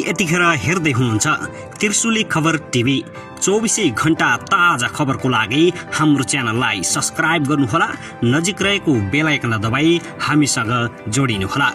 यतिखेर हेर्दै हुनुहुन्छ त्रिशुली खबर टिभी। 24 घण्टा ताजा खबरको लागि हाम्रो च्यानललाई सब्स्क्राइब गर्नुहोला, नजिक रहेको बेल आइकन दबाई हामीसँग जोडिनुहोला।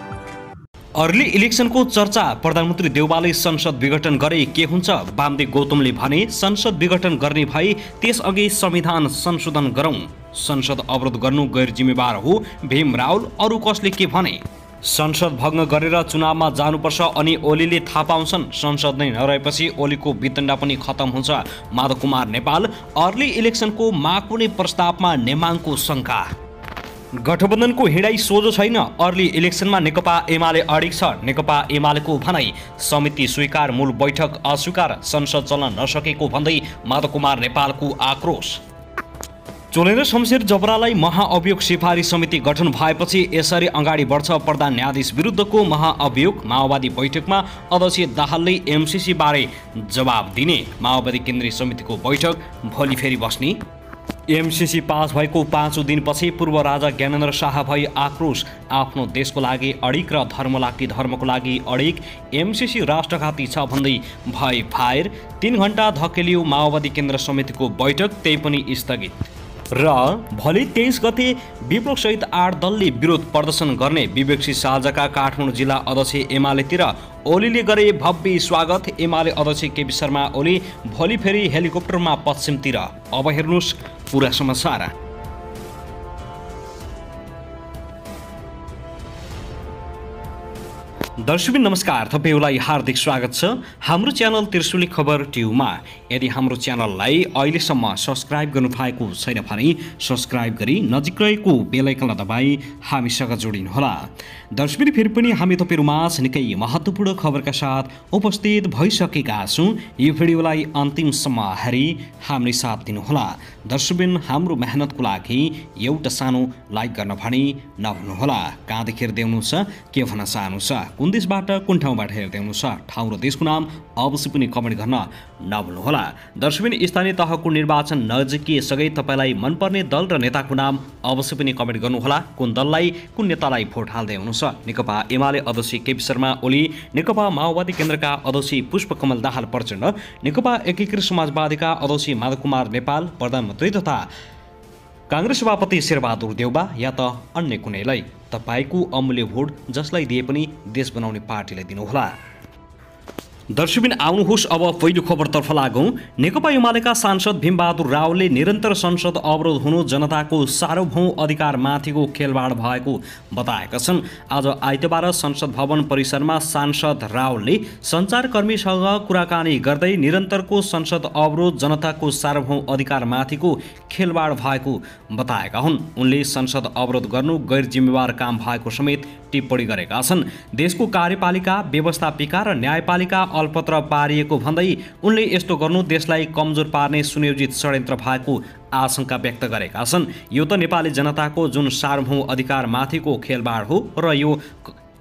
अर्ली इलेक्सनको चर्चा। प्रधानमन्त्री देउवाले संसद विघटन गरे के हुन्छ? वामदेव गौतमले भने संसद विघटन गर्ने भए त्यसअघि संविधान संशोधन गरौं। संसद अवरोध गर्नु गैर जिम्मेवार हो, भीम रावल। अरु कसले के भने? संसद भङ्ग गरेर चुनावमा जानुपर्छ अनि ओलीले थाहा पाउँछन्। संसद नै नरहेपछि ओलीको वितण्डा पनि खत्तम हुन्छ। माधव कुमार नेपाल। अर्ली इलेक्सनको माग कुनै प्रस्तावमा नेमाङको शङ्का। गठबन्धनको हिँडाइ सोझो छैन। अर्ली इलेक्सनमा नेकपा एमाले अडिग छ। नेकपा एमालेको भनाई समिति स्वीकार, मूल बैठक अस्वीकार, संसद चल्न नसकेको भन्दै माधव कुमार नेपालको आक्रोश। चोलेर शमशेर जबरालाई महाअभियोग सिफारिस समिति गठन भएपछि यसरी अगाडि बढ्छ प्रधान न्यायाधीश विरुद्धको महाअभियोग। माओवादी बैठकमा अध्यक्ष दाहालले एमसीसी बारे जवाब दिने। माओवादी केन्द्रीय समितिको बैठक भोलि फेरि बस्ने। एमसीसी पास भएको 5औं दिनपछि पूर्व राजा ज्ञानेन्द्र शाह भई आक्रोश। आफ्नो देशको लागि अडिग र धर्मको लागि अडिग। एमसीसी राष्ट्रघाती छ भन्दै भई फायर। 3 घण्टा धकेलियो माओवादी केन्द्र समितिको बैठक, त्यही पनि स्थगित। र भोलि 23 गते विप्लवसहित 8 दलले विरोध प्रदर्शन गर्ने। विवेकसी साझाका काठमाडौँ जिल्ला अध्यक्ष एमालेतिर ओलीले गरे भव्य स्वागत। एमाले अध्यक्ष केपी शर्मा ओली भोलि फेरि हेलिकप्टरमा पश्चिमतिर। अब हेर्नुहोस् पुरा समाचार। दर्शक नमस्कार, तपाईलाई हार्दिक स्वागत छ हाम्रो च्यानल त्रिशुली खबर टिभीमा। यदि हाम्रो च्यानललाई अहिलेसम्म सब्स्क्राइब गर्नु भएको छैन भने सब्स्क्राइब गरी नजिक रहेको बेल आइकन दबाई हामीसँग जोडिनुहोला। दर्शक फेरि पनि हामी तपाईहरुमाझ निकै महत्त्वपूर्ण खबरका साथ उपस्थित भइसकेका छौं। यो भिडियोलाई अन्तिमसम्म हेरी हाम्रो साथ दिनुहोला। दर्शकबिन हाम्रो मेहनतको लागि एउटा सानो लाइक गर्न भने नभुल्नुहोला। कहाँदेखि हेर्दै हुनुहुन्छ, के भन्न चाहनुहुन्छ, कुन देशबाट कुन ठाउँबाट हेर्दै हुनुहुन्छ, ठाउँ र देशको नाम अवश्य पनि कमेन्ट गर्न नभुल्नुहोला। दर्शकबिन स्थानीय तहको निर्वाचन नजिकिएसँगै तपाईलाई मनपर्ने दल र नेताको नाम अवश्य पनि कमेन्ट गर्नुहोला। कुन दललाई, कुन नेतालाई भोट हाल्दै हुनुहुन्छ? नेकपा एमाले अध्यक्ष केपी शर्मा ओली, नेकपा माओवादी केन्द्रका अध्यक्ष पुष्पकमल दाहाल प्रचण्ड, नेकपा एकीकृत समाजवादीका अध्यक्ष माधव कुमार नेपाल, प्रधानमन्त्री तथा कांग्रेस सभापति शेरबहादुर देउवा, या त अन्य कुनैलाई। तपाईको अमूल्य भोट जसलाई दिए पनि देश बनाउने पार्टीलाई दिनुहोला। दर्शकबिन आउनुहोस् अब पहिलो खबरतर्फ लागौं। नेकपा एमालेका सांसद भीमबहादुर रावलले निरन्तर संसद अवरोध हुनु जनताको सार्वभौम अधिकारमाथिको खेलवाड भएको बताएका छन्। आज आइतबार संसद भवन परिसरमा सांसद रावलले सञ्चारकर्मीसँग कुराकानी गर्दै निरन्तरको संसद अवरोध जनताको सार्वभौम अधिकारमाथिको खेलवाड भएको बताएका हुन्। उनले संसद अवरोध गर्नु गैर जिम्मेवार काम भएको समेत टिप्पणी गरेका छन्। देशको कार्यपालिका, व्यवस्थापिका र न्यायपालिका अलपत्र पारिएको भन्दै उनले यस्तो गर्नु देशलाई कमजोर पार्ने सुनियोजित षड्यन्त्र भएको आशंका व्यक्त गरेका छन्। यो त नेपाली जनताको जुन सार्वभौम अधिकारमाथिको खेलवाड हो र यो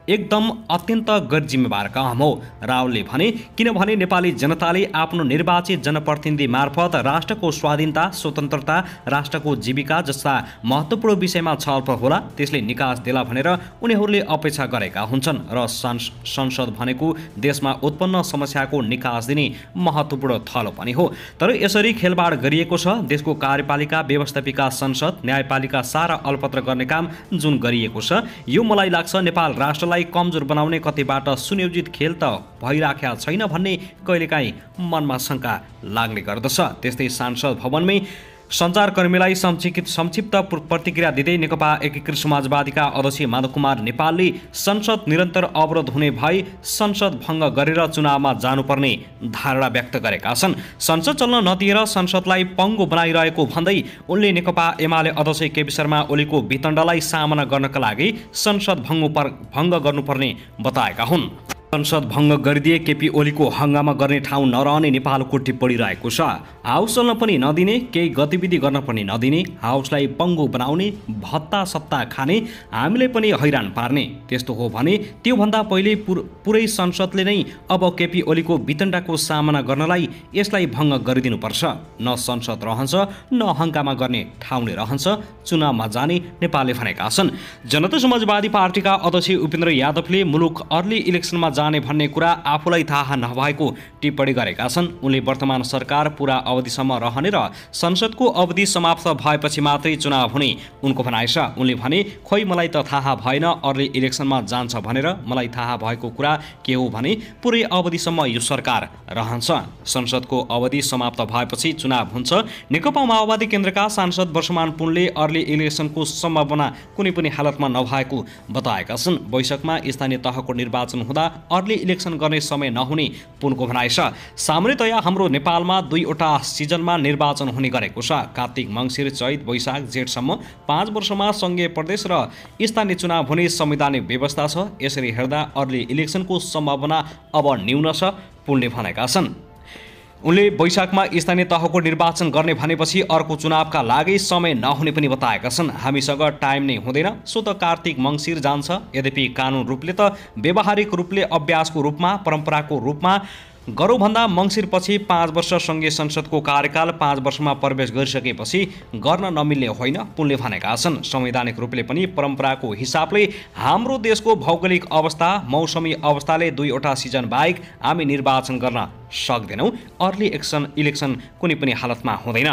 एकदम अत्यन्त गैर जिम्मेवार काम हो, रावलले भने। किनभने नेपाली जनताले आफ्नो निर्वाचित जनप्रतिनिधि मार्फत राष्ट्रको स्वाधीनता, स्वतन्त्रता, राष्ट्रको जीविका जस्ता महत्त्वपूर्ण विषयमा छलफल होला, त्यसले निकास देला भनेर उनीहरूले अपेक्षा गरेका हुन्छन्। र संसद भनेको देशमा उत्पन्न समस्याको निकास दिने महत्त्वपूर्ण थलो पनि हो। तर यसरी खेलवाड गरिएको छ। देशको कार्यपालिका, व्यवस्थापिका, संसद, न्यायपालिका सारा अलपत्र गर्ने काम जुन गरिएको छ, यो मलाई लाग्छ नेपाल राष्ट्रलाई कमजोर बनाउने कतैबाट सुनियोजित खेल त भइराखेका छैन भन्ने कहिलेकाहीँ मनमा शङ्का लाग्ने गर्दछ। त्यस्तै सांसद भवनमै सञ्चारकर्मीलाई संक्षिप्त प्रतिक्रिया दिँदै नेकपा एकीकृत समाजवादीका अध्यक्ष माधव कुमार नेपालले संसद निरन्तर अवरोध हुने भई संसद भङ्ग गरेर चुनावमा जानुपर्ने धारणा व्यक्त गरेका छन्। संसद चल्न नदिएर संसदलाई पङ्गो बनाइरहेको भन्दै उनले नेकपा एमाले अध्यक्ष केपी शर्मा ओलीको वितण्डलाई सामना गर्नका लागि संसद भङ्ग गर्नुपर्ने बताएका हुन्। संसद भङ्ग गरिदिए केपी ओलीको हङ्गामा गर्ने ठाउँ नरहने नेपालको टिप्पणी रहेको छ। हाउस चल्न पनि नदिने, केही गतिविधि गर्न पनि नदिने, हाउसलाई पङ्गो बनाउने, भत्ता सत्ता खाने, हामीलाई पनि हैरान पार्ने। त्यस्तो हो भने त्योभन्दा पहिले पुरै संसदले नै अब केपी ओलीको वितण्डाको सामना गर्नलाई यसलाई भङ्ग गरिदिनुपर्छ। न संसद रहन्छ, न हङ्गामा गर्ने ठाउँ नै रहन्छ, चुनावमा जाने नेपालले भनेका छन्। जनता समाजवादी पार्टीका अध्यक्ष उपेन्द्र यादवले मुलुक अर्ली इलेक्सनमा जाने भन्ने कुरा आफूलाई थाहा नभएको टिप्पणी गरेका छन्। उनले वर्तमान सरकार पूरा अवधिसम्म रहने र संसदको अवधि समाप्त भएपछि मात्रै चुनाव हुने उनको भनाइ छ। उनले भने, खोइ मलाई त थाहा भएन, अर्ली इलेक्सनमा जान्छ भनेर। मलाई थाहा भएको कुरा के हो भने पुरै अवधिसम्म यो सरकार रहन्छ। संसदको अवधि समाप्त भएपछि चुनाव हुन्छ। नेकपा माओवादी केन्द्रका सांसद वर्षमान पुनले अर्ली इलेक्सनको सम्भावना कुनै पनि हालतमा नभएको बताएका छन्। बैशाखमा स्थानीय तहको निर्वाचन हुँदा अर्ली इलेक्सन गर्ने समय नहुने पुनको भनाइ छ। सामान्यतया हाम्रो नेपालमा 2वटा सिजनमा निर्वाचन हुने गरेको छ। कार्तिक, मङ्सिर, चैत, वैशाख, जेठसम्म 5 वर्षमा संघीय प्रदेश र स्थानीय चुनाव हुने संवैधानिक व्यवस्था छ। यसरी हेर्दा अर्ली इलेक्सनको सम्भावना अब न्यून छ, पुनले भनेका छन्। उनले वैशाखमा स्थानीय तहको निर्वाचन गर्ने भनेपछि अर्को चुनावका लागि समय नहुने पनि बताएका छन्। हामीसँग टाइम नै हुँदैन, सो त कार्तिक मङ्सिर जान्छ। यद्यपि कानुन रूपले त व्यावहारिक रूपले अभ्यासको रूपमा, परम्पराको रूपमा गरौँभन्दा मङ्सिरपछि 5 वर्ष सङ्घीय संसदको कार्यकाल 5 वर्षमा प्रवेश गरिसकेपछि गर्न नमिल्ने होइन, पुनले भनेका छन्। संवैधानिक रूपले पनि परम्पराको हिसाबले हाम्रो देशको भौगोलिक अवस्था, मौसमी अवस्थाले 2वटा सिजन बाहेक हामी निर्वाचन गर्न सक्दैनौँ। अर्ली इलेक्सन कुनै पनि हालतमा हुँदैन।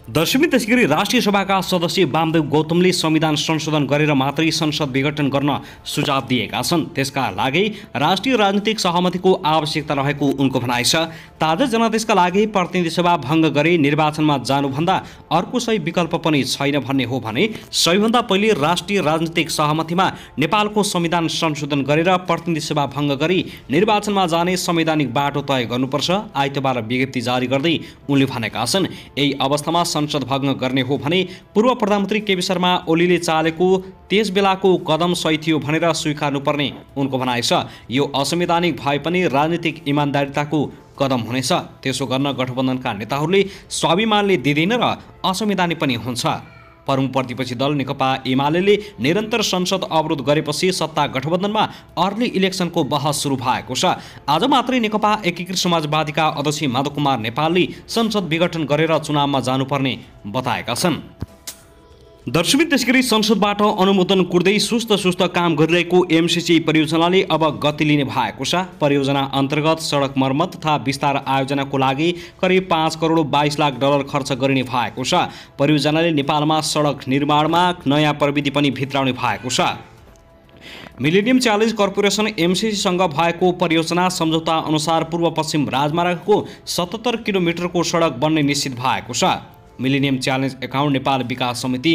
दर्शमी त्यसैगरी राष्ट्रिय सभाका सदस्य वामदेव गौतमले संविधान संशोधन गरेर मात्रै संसद विघटन गर्न सुझाव दिएका छन्। त्यसका लागि राष्ट्रिय राजनीतिक सहमतिको आवश्यकता रहेको उनको भनाइ छ। ताजा जनादेशका लागि प्रतिनिधि सभा भङ्ग गरी निर्वाचनमा जानुभन्दा अर्को सही विकल्प पनि छैन भन्ने हो भने सबैभन्दा पहिले राष्ट्रिय राजनीतिक सहमतिमा नेपालको संविधान संशोधन गरेर प्रतिनिधि सभा भङ्ग गरी निर्वाचनमा जाने संवैधानिक बाटो तय गर्नुपर्छ, आइतबार विज्ञप्ति जारी गर्दै उनले भनेका छन्। यही अवस्थामा संसद भङ्ग गर्ने हो भने पूर्व प्रधानमन्त्री केपी शर्मा ओलीले चालेको त्यस बेलाको कदम सही थियो भनेर स्वीकार्नुपर्ने उनको भनाइ छ। यो असंवैधानिक भए पनि राजनीतिक इमान्दारिताको कदम हुनेछ। त्यसो गर्न गठबन्धनका नेताहरूले स्वाभिमानले दिँदैन र असंवैधानिक पनि हुन्छ। परमप्रतिपक्षी दल नेकपा एमाले निरन्तर संसद अवरोध गरेपछि सत्ता गठबन्धनमा अर्ली इलेक्सनको बहस सुरु भएको छ। आज मात्रै नेकपा एकीकृत समाजवादीका अध्यक्ष माधव कुमार नेपालले संसद विघटन गरेर चुनावमा जानुपर्ने बताएका छन्। दर्शमी त्यसगरी संसदबाट अनुमोदन कुर्दै सुस्त काम गरिरहेको एमसिसी परियोजनाले अब गति लिने भएको छ। परियोजना अन्तर्गत सडक मर्मत तथा विस्तार आयोजनाको लागि करिब 5 करोड 22 लाख डलर खर्च गरिने भएको छ। परियोजनाले नेपालमा सडक निर्माणमा नयाँ प्रविधि पनि भित्राउने भएको छ। मिलेनियम च्यालेन्ज कर्पोरेसन एमसिसीसँग भएको परियोजना सम्झौता अनुसार पूर्व पश्चिम राजमार्गको 77 किलोमिटरको सडक बन्ने निश्चित भएको छ। मिलेनियम च्यालेन्ज एकाउन्ट नेपाल विकास समिति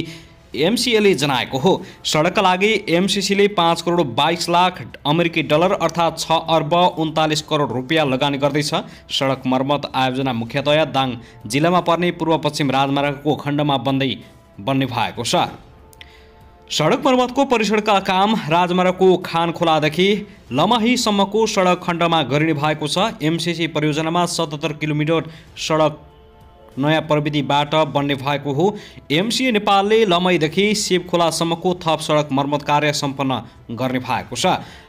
एमसिएले जनाएको हो। सडकका लागि एमसिसीले 5 करोड 22 लाख अमेरिकी डलर अर्थात् 6 अर्ब 39 करोड रुपियाँ लगानी गर्दैछ। सडक मर्मत आयोजना मुख्यतया दाङ जिल्लामा पर्ने पूर्व पश्चिम राजमार्गको खण्डमा बन्ने भएको छ। सडक मर्मतको परिसरका काम राजमार्गको खानखोलादेखि लमाहीसम्मको सडक खण्डमा गरिने भएको छ। एमसिसी परियोजनामा 77 किलोमिटर सडक नयाँ प्रविधिबाट बन्ने भएको हो। एमसिए नेपालले लमाईदेखि शिवखोलासम्मको थप सडक मर्मत कार्य सम्पन्न गर्ने भएको छ।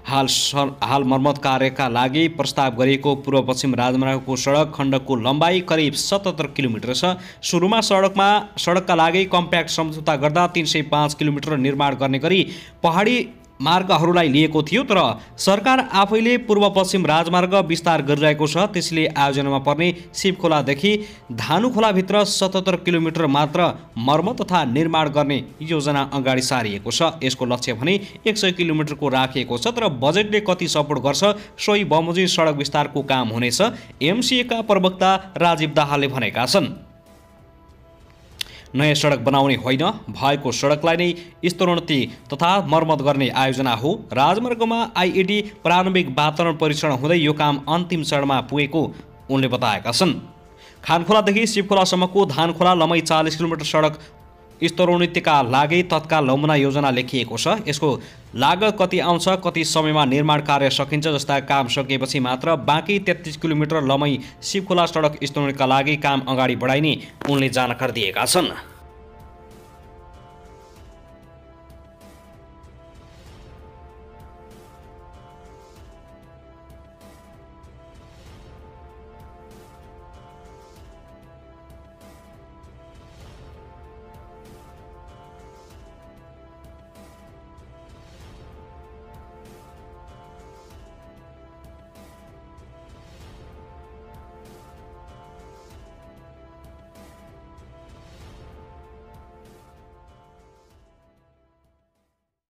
हाल मर्मत कार्यका लागि प्रस्ताव गरिएको पूर्व पश्चिम राजमार्गको सडक खण्डको लम्बाइ करिब 77 किलोमिटर छ। सुरुमा सडकका लागि कम्प्याक्ट सम्झौता गर्दा 305 किलोमिटर निर्माण गर्ने गरी पहाडी मार्गहरूलाई लिएको थियो, तर सरकार आफैले पूर्व पश्चिम राजमार्ग विस्तार गरिरहेको छ। त्यसले आयोजनामा पर्ने शिवखोलादेखि धानुखोलाभित्र 77 किलोमिटर मात्र मर्मत तथा निर्माण गर्ने योजना अगाडि सारिएको छ। यसको लक्ष्य भने 100 किलोमिटरको राखिएको छ, तर बजेटले कति सपोर्ट गर्छ सोही बमोजिम सडक विस्तारको काम हुनेछ, एमसिएका प्रवक्ता राजीव दाहालले भनेका छन्। नयाँ सडक बनाउने होइन, भएको सडकलाई नै स्तरोन्नति तथा मर्मत गर्ने आयोजना हो। राजमार्गमा आइइडी प्रारम्भिक वातावरण परीक्षण हुँदै यो काम अन्तिम चरणमा पुगेको उनले बताएका छन्। खानखोलादेखि शिवखोलासम्मको धानखोला लम्बाइ 40 किलोमिटर सडक स्तरोन्नतिका लागि तत्काल नमुना योजना लेखिएको छ। यसको लागत कति आउँछ, कति समयमा निर्माण कार्य सकिन्छ जस्ता काम सकिएपछि मात्र बाँकी 33 किलोमिटर लम्बाइ शिवखोला सडक स्तरोन्नतिका लागि काम अगाडि बढाइने उनले जानकारी दिएका छन्।